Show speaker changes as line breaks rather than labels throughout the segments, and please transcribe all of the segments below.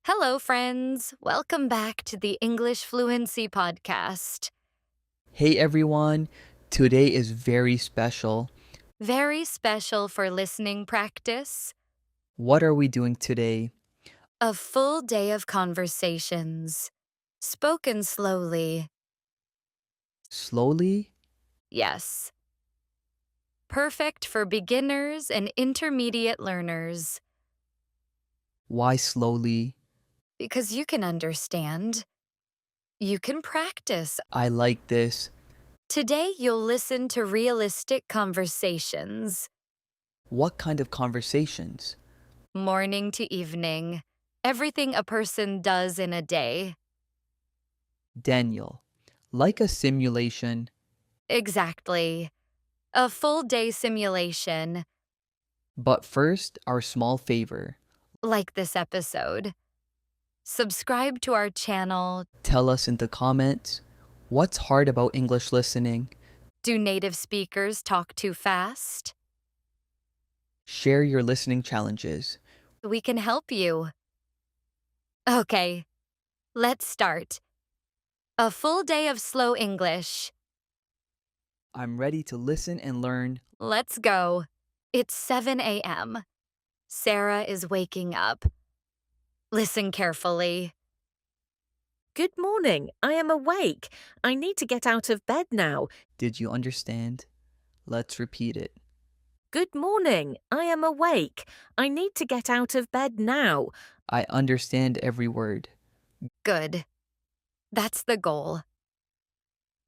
Hello, friends. Welcome back to the English Fluency podcast.
Hey everyone, today is very special.
Very special for listening practice.
What are we doing today?
A full day of conversations. Spoken slowly.
Slowly?
Yes. Perfect for beginners and intermediate learners.
Why slowly?
Because you can understand. You can practice.
I like this.
Today, you'll listen to realistic conversations.
What kind of conversations?
Morning to evening. Everything a person does in a day.
Daniel, like a simulation.
Exactly. A full day simulation,
But first, our small favor.
like this episode. Subscribe to our channel.
Tell us in the comments what's hard about English listening.
Do native speakers talk too fast?
Share your listening challenges.
We can help you. Okay, let's start. A full day of slow English.
I'm ready to listen and learn.
Let's go. It's 7 a.m. Sarah is waking up. Listen carefully.
Good morning. I am awake. I need to get out of bed now.
Did you understand? Let's repeat it.
Good morning. I am awake. I need to get out of bed now.
I understand every word.
Good. That's the goal.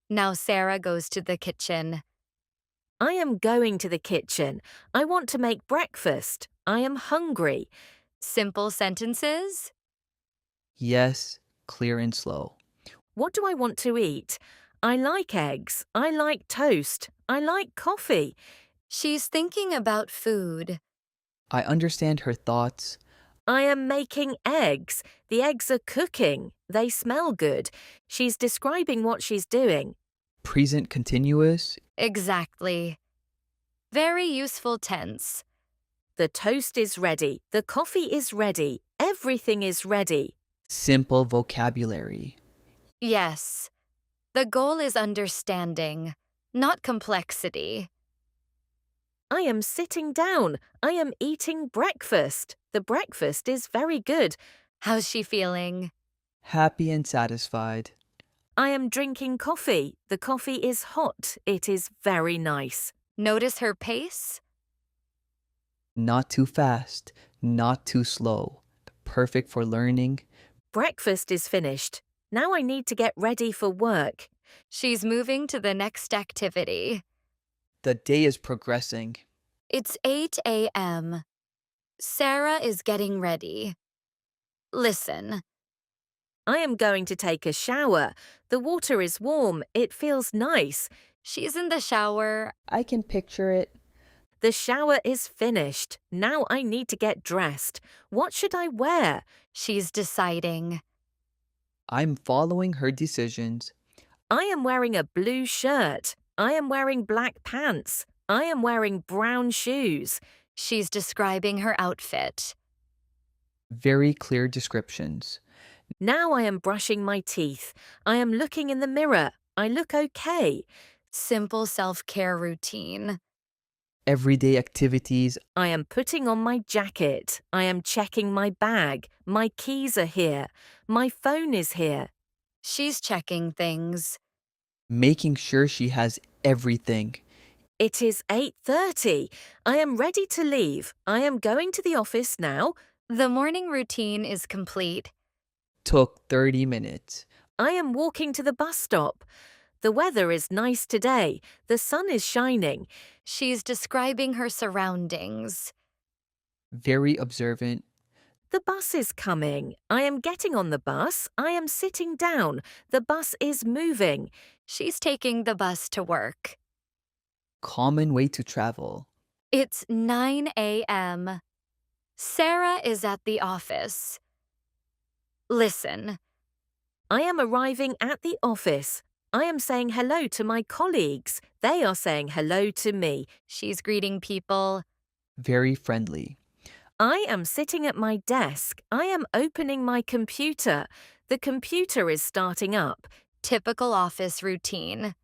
Now Sarah goes to the kitchen.
I am going to the kitchen. I want to make breakfast. I am hungry.
Simple sentences?
Yes, clear and slow.
What do I want to eat? I like eggs. I like toast. I like coffee.
She's thinking about food.
I understand her thoughts.
I am making eggs. The eggs are cooking. They smell good. She's describing what she's doing.
Present continuous.
Exactly. Very useful tense.
The toast is ready. The coffee is ready. Everything is ready.
Simple vocabulary.
Yes. The goal is understanding, not complexity.
I am sitting down. I am eating breakfast. The breakfast is very good.
How's she feeling?
Happy and satisfied.
I am drinking coffee. The coffee is hot. It is very nice.
Notice her pace?
Not too fast, not too slow. Perfect for learning.
Breakfast is finished. Now I need to get ready for work.
She's moving to the next activity.
The day is progressing.
It's 8 a.m. Sarah is getting ready. Listen.
I am going to take a shower. The water is warm. It feels nice.
She's in the shower.
I can picture it.
The shower is finished. Now I need to get dressed. What should I wear?
She's deciding.
I'm following her decisions.
I am wearing a blue shirt. I am wearing black pants. I am wearing brown shoes.
She's describing her outfit.
Very clear descriptions.
Now I am brushing my teeth. I am looking in the mirror. I look okay.
Simple self-care routine.
Everyday activities.
I am putting on my jacket. I am checking my bag. My keys are here. My phone is here.
She's checking things.
Making sure she has everything.
It is 8:30. I am ready to leave. I am going to the office now.
The morning routine is complete.
Took 30 minutes.
I am walking to the bus stop. The weather is nice today. The sun is shining.
She's describing her surroundings.
Very observant.
The bus is coming. I am getting on the bus. I am sitting down. The bus is moving.
She's taking the bus to work.
Common way to travel.
It's 9 a.m. Sarah is at the office. Listen.
I am arriving at the office. I am saying hello to my colleagues. They are saying hello to me.
She's greeting people.
Very friendly.
I am sitting at my desk. I am opening my computer. The computer is starting up.
Typical office routine.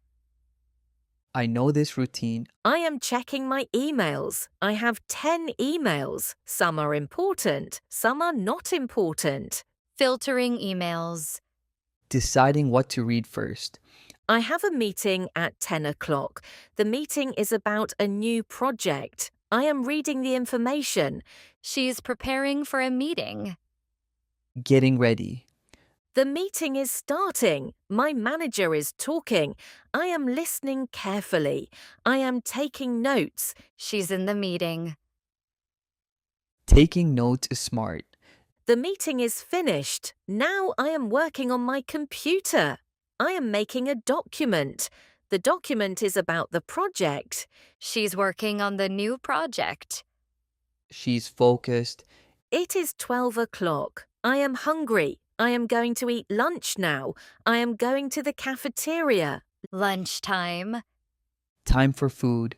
I know this routine.
I am checking my emails. I have 10 emails. Some are important, some are not important.
Filtering emails.
Deciding what to read first.
I have a meeting at 10 o'clock. The meeting is about a new project. I am reading the information.
She's preparing for a meeting.
Getting ready.
The meeting is starting. My manager is talking. I am listening carefully. I am taking notes.
She's in the meeting.
Taking notes is smart.
The meeting is finished. Now I am working on my computer. I am making a document. The document is about the project.
She's working on the new project.
She's focused.
It is 12 o'clock. I am hungry. I am going to eat lunch now. I am going to the cafeteria.
Lunchtime.
Time for food.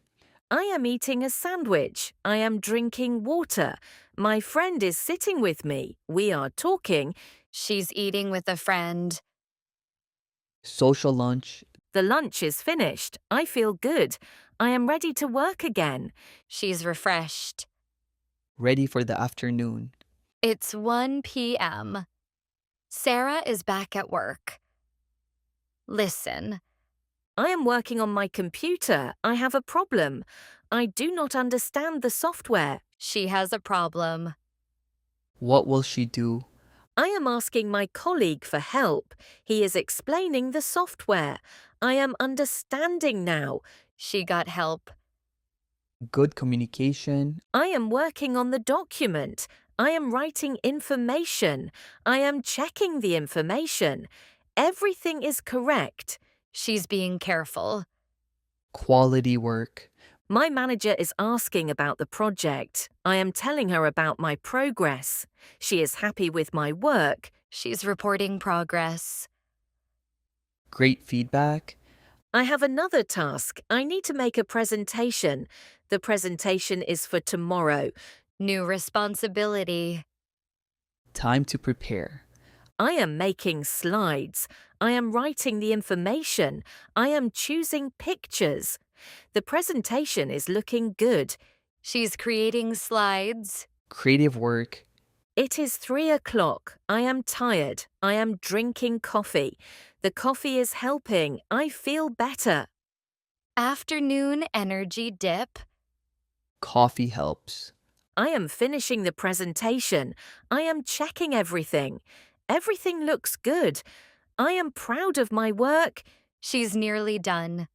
I am eating a sandwich. I am drinking water. My friend is sitting with me. We are talking.
She's eating with a friend.
Social lunch.
The lunch is finished. I feel good. I am ready to work again.
She's refreshed.
Ready for the afternoon.
It's 1 p.m. Sarah is back at work. Listen.
I am working on my computer. I have a problem. I do not understand the software.
She has a problem.
What will she do?
I am asking my colleague for help. He is explaining the software. I am understanding now.
She got help.
Good communication.
I am working on the document. I am writing information. I am checking the information. Everything is correct.
She's being careful.
Quality work.
My manager is asking about the project. I am telling her about my progress. She is happy with my work.
She's reporting progress.
Great feedback.
I have another task. I need to make a presentation. The presentation is for tomorrow.
New responsibility.
Time to prepare.
I am making slides. I am writing the information. I am choosing pictures. The presentation is looking good.
She's creating slides.
Creative work.
It is 3 o'clock. I am tired. I am drinking coffee. The coffee is helping. I feel better.
Afternoon energy dip.
Coffee helps.
I am finishing the presentation. I am checking everything. Everything looks good. I am proud of my work.
She's nearly done.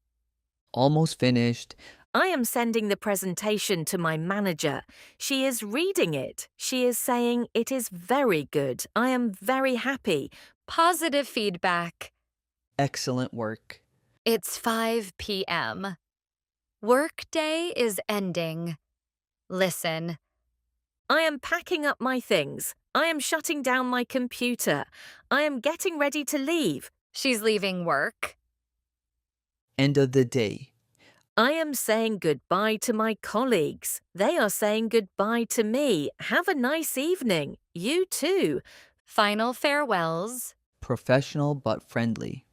Almost finished.
I am sending the presentation to my manager. She is reading it. She is saying it is very good. I am very happy.
Positive feedback.
Excellent work.
It's 5 p.m. Workday is ending. Listen.
I am packing up my things. I am shutting down my computer. I am getting ready to leave.
She's leaving work.
End of the day.
I am saying goodbye to my colleagues. They are saying goodbye to me. Have a nice evening. You too.
Final farewells.
Professional but friendly.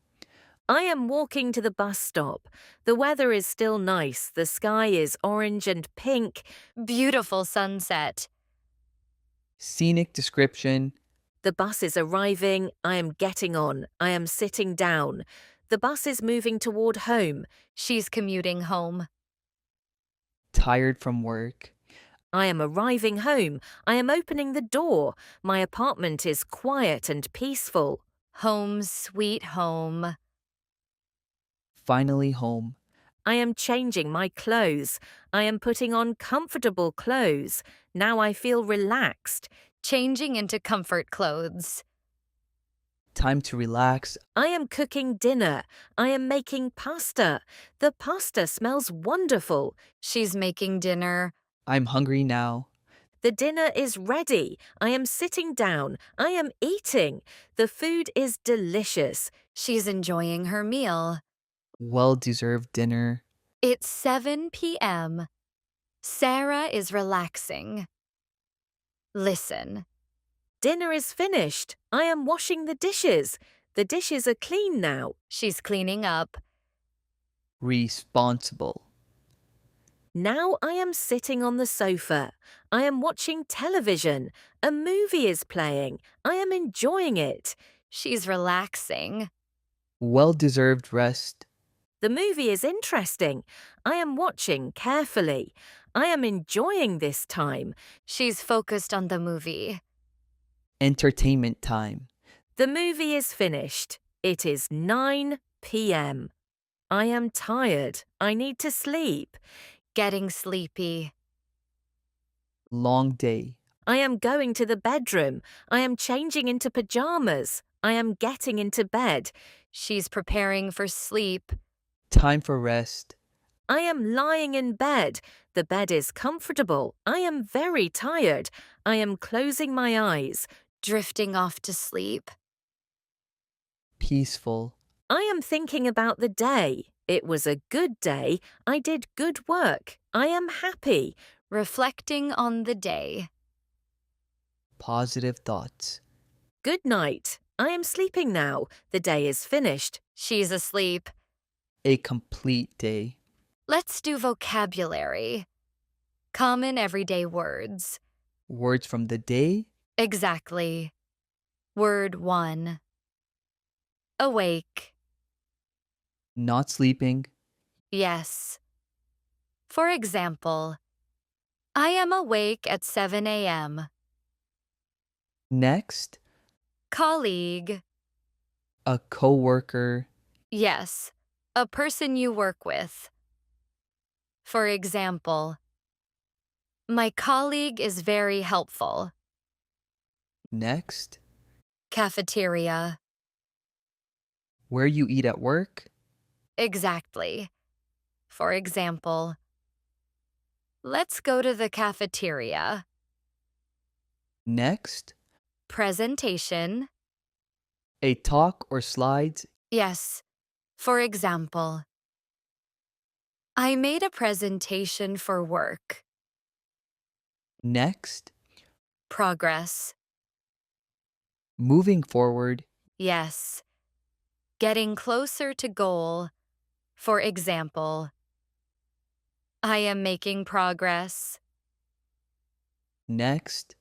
I am walking to the bus stop. The weather is still nice. The sky is orange and pink.
Beautiful sunset.
Scenic description.
The bus is arriving. I am getting on. I am sitting down. The bus is moving toward home.
She's commuting home.
Tired from work.
I am arriving home. I am opening the door. My apartment is quiet and peaceful.
Home sweet home.
Finally home.
I am changing my clothes. I am putting on comfortable clothes. Now I feel relaxed.
Changing into comfort clothes.
Time to relax.
I am cooking dinner. I am making pasta. The pasta smells wonderful.
She's making dinner.
I'm hungry now.
The dinner is ready. I am sitting down. I am eating. The food is delicious.
She's enjoying her meal.
Well-deserved dinner.
It's 7 p.m. Sarah is relaxing. Listen.
Dinner is finished. I am washing the dishes. The dishes are clean now.
She's cleaning up.
Responsible.
Now I am sitting on the sofa. I am watching television. A movie is playing. I am enjoying it.
She's relaxing.
Well-deserved rest.
The movie is interesting. I am watching carefully. I am enjoying this time.
She's focused on the movie.
Entertainment time.
The movie is finished. It is 9 p.m. I am tired. I need to sleep.
Getting sleepy.
Long day.
I am going to the bedroom. I am changing into pajamas. I am getting into bed.
She's preparing for sleep.
Time for rest.
I am lying in bed. The bed is comfortable. I am very tired. I am closing my eyes.
Drifting off to sleep.
Peaceful.
I am thinking about the day. It was a good day. I did good work. I am happy.
Reflecting on the day.
Positive thoughts.
Good night. I am sleeping now. The day is finished.
She's asleep.
A complete day.
Let's do vocabulary. Common everyday words.
Words from the day.
Exactly. Word 1. Awake.
Not sleeping.
Yes. For example, I am awake at 7 a.m.
Next.
Colleague.
A coworker.
Yes, a person you work with. For example, my colleague is very helpful.
Next.
Cafeteria.
Where you eat at work.
Exactly. For example, let's go to the cafeteria.
Next.
Presentation.
A talk or slides.
Yes. For example, I made a presentation for work.
Next.
Progress.
Moving forward.
Yes. Getting closer to goal. For example, I am making progress.
Next.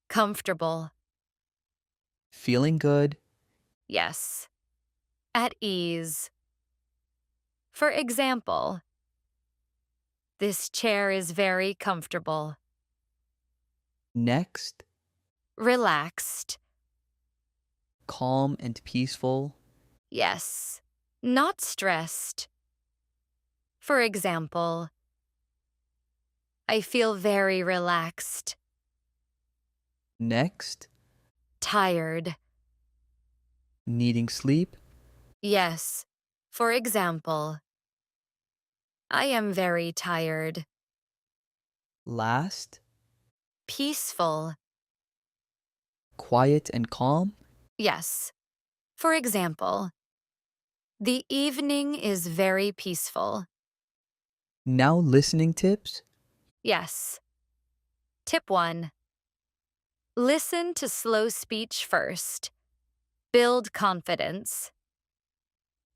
Comfortable.
Feeling good.
Yes. At ease. For example, this chair is very comfortable.
Next.
Relaxed.
Calm and peaceful.
Yes. Not stressed. For example, I feel very relaxed.
Next.
Tired.
Needing sleep.
Yes. For example, I am very tired.
Last.
Peaceful.
Quiet and calm.
Yes. For example, the evening is very peaceful.
Now listening tips.
Yes. Tip 1. Listen to slow speech first. Build confidence.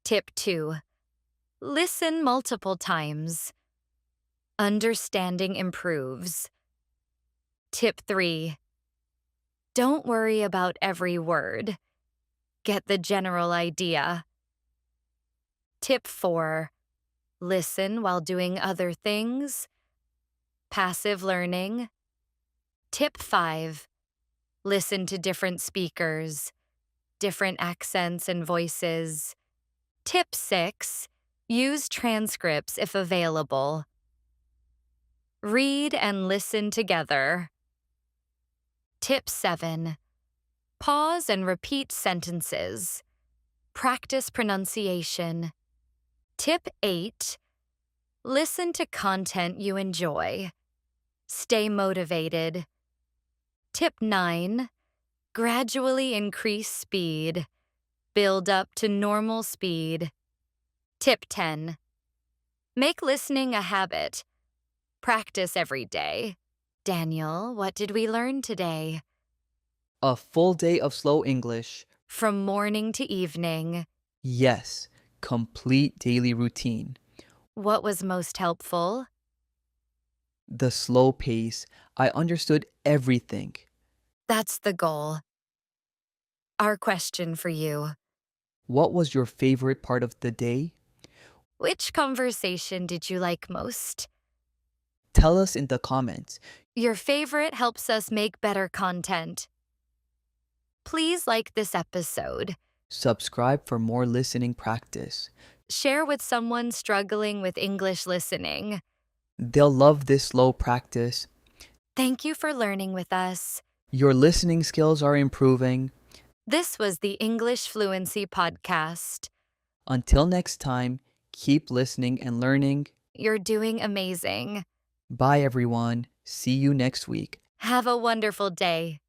Tip 2. Listen multiple times. Understanding improves. Tip 3. Don't worry about every word. Get the general idea. Tip 4. Listen while doing other things. Passive learning. Tip 5. Listen to different speakers, different accents and voices. Tip 6. Use transcripts if available. Read and listen together. Tip 7. Pause and repeat sentences. Practice pronunciation. Tip 8. Listen to content you enjoy. Stay motivated. Tip 9. Gradually increase speed. Build up to normal speed. Tip 10. Make listening a habit. Practice every day. Daniel, what did we learn today?
A full day of slow English.
From morning to evening.
Yes, complete daily routine.
What was most helpful?
The slow pace. I understood everything.
That's the goal. Our question for you.
What was your favorite part of the day?
Which conversation did you like most?
Tell us in the comments.
Your favorite helps us make better content. Please like this episode.
Subscribe for more listening practice.
Share with someone struggling with English listening.
They'll love this slow practice.
Thank you for learning with us.
Your listening skills are improving.
This was the English Fluency Podcast.
Until next time, keep listening and learning.
You're doing amazing.
Bye, everyone. See you next week.
Have a wonderful day.